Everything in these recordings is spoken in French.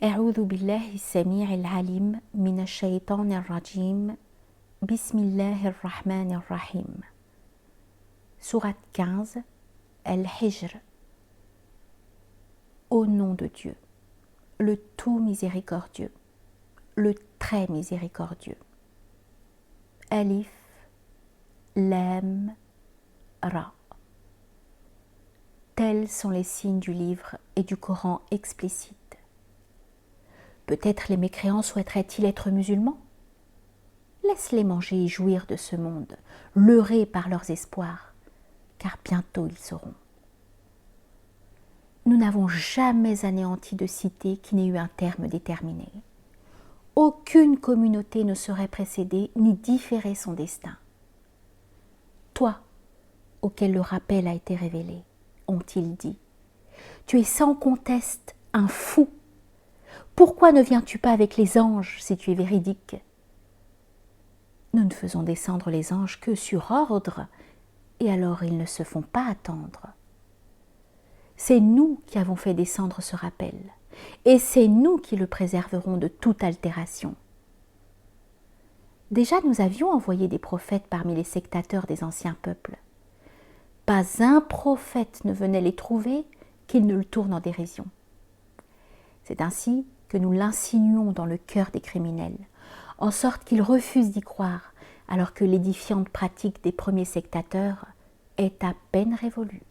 أعوذ بالله السميع العليم من الشيطان الرجيم بسم الله الرحمن الرحيم Sourate 15 Al-Hijr. Au nom de Dieu, le tout miséricordieux, le très miséricordieux. Alif, Lam, Ra. Tels sont les signes du livre et du Coran explicite. Peut-être les mécréants souhaiteraient-ils être musulmans? Laisse-les manger et jouir de ce monde, leurrés par leurs espoirs, car bientôt ils sauront. Nous n'avons jamais anéanti de cité qui n'ait eu un terme déterminé. Aucune communauté ne saurait précéder ni différer son destin. Toi, auquel le rappel a été révélé, ont-ils dit, tu es sans conteste un fou. Pourquoi ne viens-tu pas avec les anges si tu es véridique? Nous ne faisons descendre les anges que sur ordre, et alors ils ne se font pas attendre. C'est nous qui avons fait descendre ce rappel, et c'est nous qui le préserverons de toute altération. Déjà nous avions envoyé des prophètes parmi les sectateurs des anciens peuples. Pas un prophète ne venait les trouver qu'il ne le tourne en dérision. C'est ainsi que nous l'insinuons dans le cœur des criminels, en sorte qu'ils refusent d'y croire, alors que l'édifiante pratique des premiers sectateurs est à peine révolue.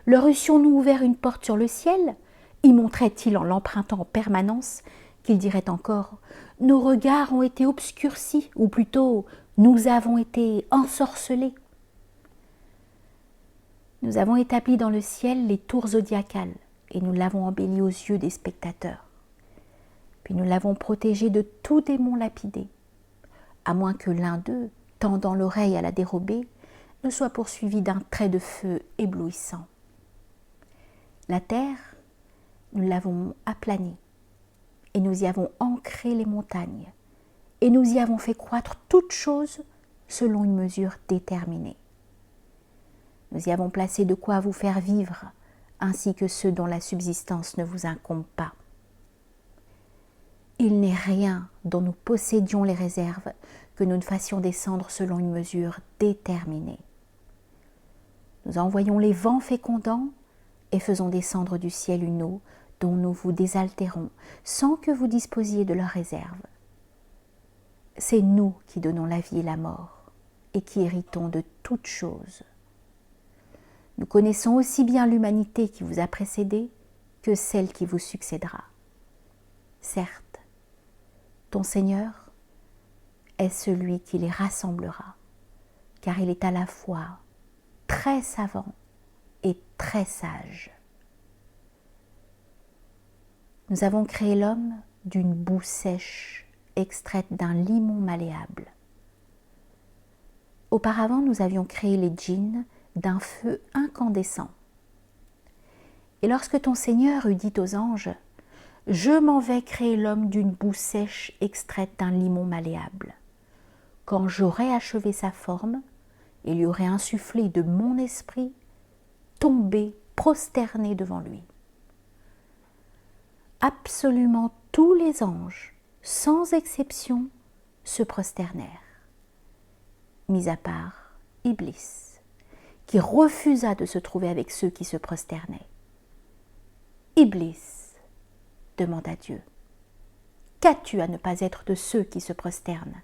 Leur eussions-nous ouvert une porte sur le ciel, y montraient-ils en l'empruntant en permanence qu'ils diraient encore « Nos regards ont été obscurcis » ou plutôt « Nous avons été ensorcelés ». Nous avons établi dans le ciel les tours zodiacales et nous l'avons embelli aux yeux des spectateurs. Puis nous l'avons protégé de tout démon lapidé, à moins que l'un d'eux, tendant l'oreille à la dérobée, ne soit poursuivi d'un trait de feu éblouissant. La terre, nous l'avons aplanie, et nous y avons ancré les montagnes, et nous y avons fait croître toutes choses selon une mesure déterminée. Nous y avons placé de quoi vous faire vivre, ainsi que ceux dont la subsistance ne vous incombe pas. Il n'est rien dont nous possédions les réserves que nous ne fassions descendre selon une mesure déterminée. Nous envoyons les vents fécondants et faisons descendre du ciel une eau dont nous vous désaltérons sans que vous disposiez de leurs réserves. C'est nous qui donnons la vie et la mort et qui héritons de toutes choses. Nous connaissons aussi bien l'humanité qui vous a précédé que celle qui vous succédera. Certes, ton Seigneur est celui qui les rassemblera, car il est à la fois très savant et très sage. Nous avons créé l'homme d'une boue sèche extraite d'un limon malléable. Auparavant, nous avions créé les djinns d'un feu incandescent. Et lorsque ton Seigneur eut dit aux anges « Je m'en vais créer l'homme d'une boue sèche extraite d'un limon malléable. Quand j'aurai achevé sa forme et lui aurai insufflé de mon esprit, tombé, prosterné devant lui. » Absolument tous les anges, sans exception, se prosternèrent, mis à part Iblis, qui refusa de se trouver avec ceux qui se prosternaient. Iblis, demanda Dieu, qu'as-tu à ne pas être de ceux qui se prosternent?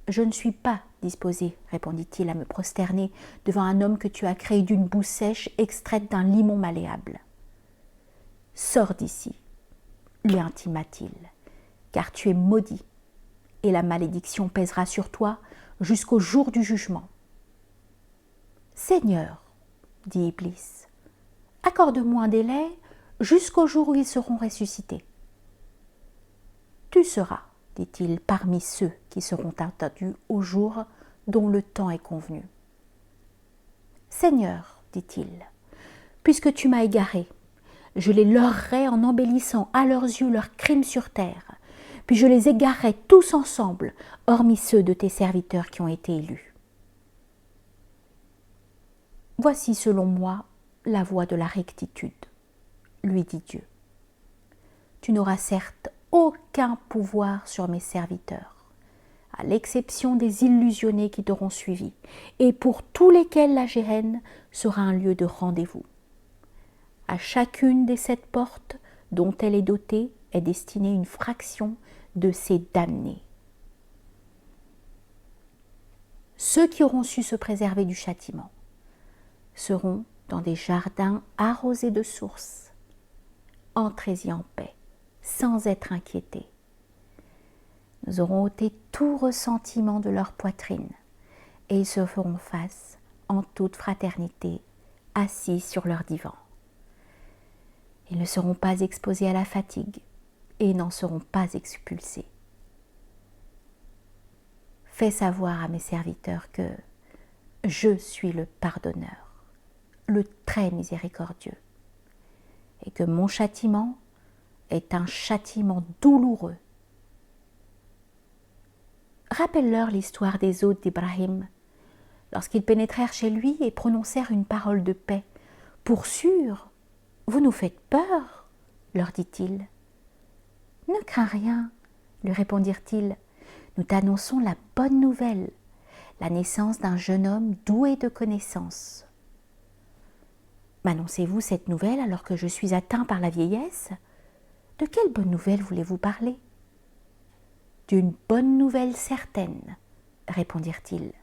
Je ne suis pas disposé, répondit-il, à me prosterner devant un homme que tu as créé d'une boue sèche extraite d'un limon malléable. Sors d'ici, lui intima-t-il, car tu es maudit, et la malédiction pèsera sur toi jusqu'au jour du jugement. Seigneur, dit Iblis, accorde-moi un délai jusqu'au jour où ils seront ressuscités. Tu seras, dit-il, parmi ceux qui seront attendus au jour dont le temps est convenu. Seigneur, dit-il, puisque tu m'as égaré, je les leurrerai en embellissant à leurs yeux leurs crimes sur terre, puis je les égarerai tous ensemble, hormis ceux de tes serviteurs qui ont été élus. Voici selon moi la voie de la rectitude, lui dit Dieu. tu n'auras certes aucun pouvoir sur mes serviteurs, à l'exception des illusionnés qui t'auront suivi, et pour tous lesquels la Géhenne sera un lieu de rendez-vous. À chacune des 7 portes dont elle est dotée est destinée une fraction de ces damnés. Ceux qui auront su se préserver du châtiment seront dans des jardins arrosés de sources. Entrez-y en paix, sans être inquiétés. Nous aurons ôté tout ressentiment de leur poitrine, et ils se feront face en toute fraternité, assis sur leur divan. Ils ne seront pas exposés à la fatigue et n'en seront pas expulsés. Fais savoir à mes serviteurs que je suis le pardonneur, le très miséricordieux, et que mon châtiment est un châtiment douloureux. Rappelle-leur l'histoire des hôtes d'Ibrahim, lorsqu'ils pénétrèrent chez lui et prononcèrent une parole de paix. « Pour sûr, vous nous faites peur, leur dit-il. « Ne crains rien, lui répondirent-ils, nous t'annonçons la bonne nouvelle, la naissance d'un jeune homme doué de connaissances. M'annoncez-vous cette nouvelle alors que je suis atteint par la vieillesse? De quelle bonne nouvelle voulez-vous parler? D'une bonne nouvelle certaine, répondirent-ils.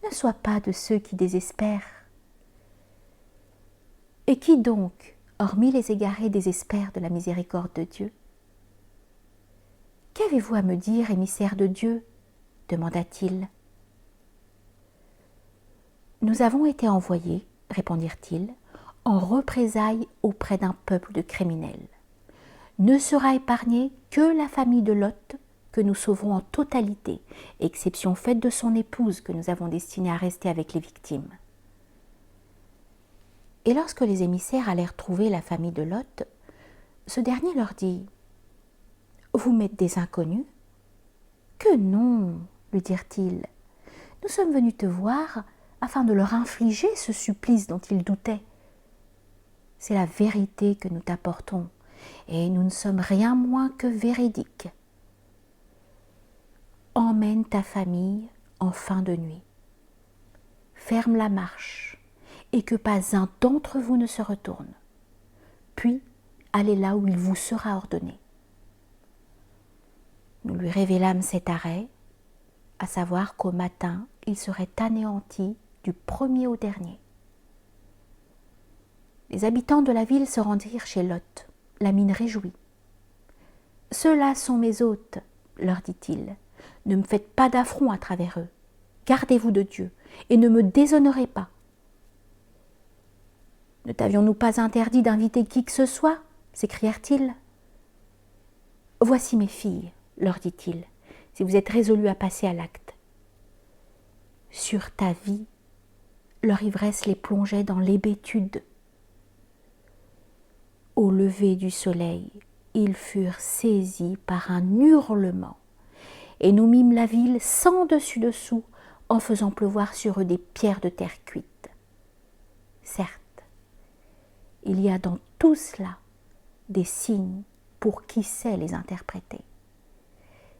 Ne sois pas de ceux qui désespèrent. Et qui donc, hormis les égarés, désespère de la miséricorde de Dieu? Qu'avez-vous à me dire, émissaire de Dieu? Demanda-t-il. Nous avons été envoyés, répondirent-ils, en représailles auprès d'un peuple de criminels. Ne sera épargnée que la famille de Lot, que nous sauverons en totalité, exception faite de son épouse que nous avons destinée à rester avec les victimes. Et lorsque les émissaires allèrent trouver la famille de Lot, ce dernier leur dit « Vous m'êtes des inconnus ?»« Que non, lui dirent-ils. Nous sommes venus te voir afin de leur infliger ce supplice dont ils doutaient. C'est la vérité que nous t'apportons, et nous ne sommes rien moins que véridiques. Emmène ta famille en fin de nuit. Ferme la marche, et que pas un d'entre vous ne se retourne. Puis, allez là où il vous sera ordonné. » Nous lui révélâmes cet arrêt, à savoir qu'au matin, il serait anéanti du premier au dernier. Les habitants de la ville se rendirent chez Lot, la mine réjouie. « Ceux-là sont mes hôtes, leur dit-il. Ne me faites pas d'affront à travers eux. Gardez-vous de Dieu et ne me déshonorez pas. Ne t'avions-nous pas interdit d'inviter qui que ce soit? S'écrièrent-ils. Voici mes filles, leur dit-il, si vous êtes résolus à passer à l'acte. Sur ta vie, leur ivresse les plongeait dans l'hébétude. Au lever du soleil, ils furent saisis par un hurlement, et nous mîmes la ville sans dessus-dessous en faisant pleuvoir sur eux des pierres de terre cuite. Certes, il y a dans tout cela des signes pour qui sait les interpréter.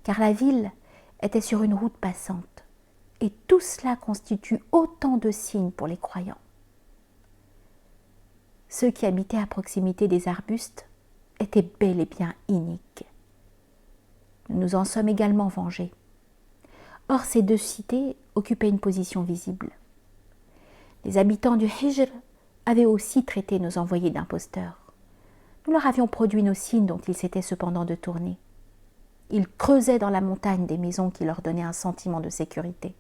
Car la ville était sur une route passante, et tout cela constitue autant de signes pour les croyants. Ceux qui habitaient à proximité des arbustes étaient bel et bien iniques. Nous nous en sommes également vengés. Or, ces 2 cités occupaient une position visible. Les habitants du Hijr avaient aussi traité nos envoyés d'imposteurs. Nous leur avions produit nos signes dont ils s'étaient cependant détournés. Ils creusaient dans la montagne des maisons qui leur donnaient un sentiment de sécurité.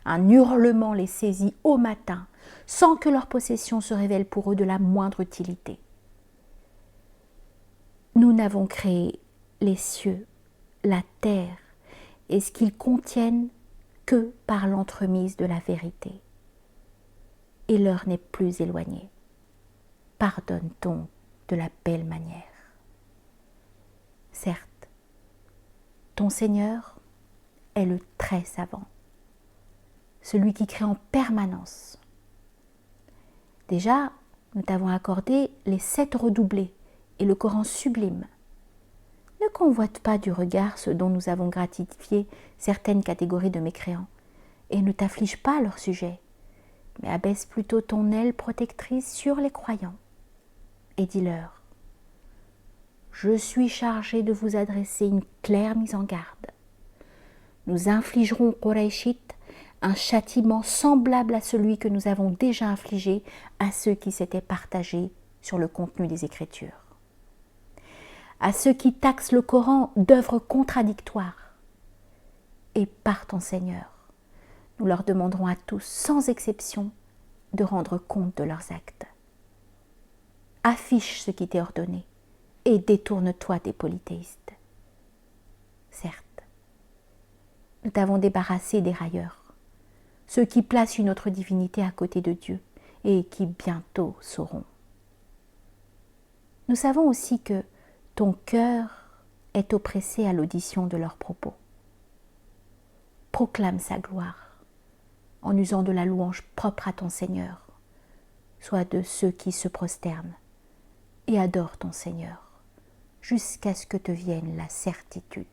Un hurlement les saisit au matin, sans que leur possession se révèle pour eux de la moindre utilité. Nous n'avons créé les cieux, la terre et ce qu'ils contiennent que par l'entremise de la vérité. Et l'heure n'est plus éloignée. Pardonne donc de la belle manière. Certes, ton Seigneur est le très savant, celui qui crée en permanence. Déjà, nous t'avons accordé les 7 redoublés et le Coran sublime, convoite pas du regard ce dont nous avons gratifié certaines catégories de mécréants, et ne t'afflige pas à leur sujet, mais abaisse plutôt ton aile protectrice sur les croyants, et dis-leur: je suis chargé de vous adresser une claire mise en garde. Nous infligerons aux Qurayshites un châtiment semblable à celui que nous avons déjà infligé à ceux qui s'étaient partagés sur le contenu des Écritures. À ceux qui taxent le Coran d'œuvres contradictoires. Et par ton Seigneur, nous leur demanderons à tous, sans exception, de rendre compte de leurs actes. Affiche ce qui t'est ordonné et détourne-toi des polythéistes. Certes, nous t'avons débarrassé des railleurs, ceux qui placent une autre divinité à côté de Dieu et qui bientôt sauront. Nous savons aussi que ton cœur est oppressé à l'audition de leurs propos. Proclame sa gloire en usant de la louange propre à ton Seigneur, soit de ceux qui se prosternent et adorent ton Seigneur, jusqu'à ce que te vienne la certitude.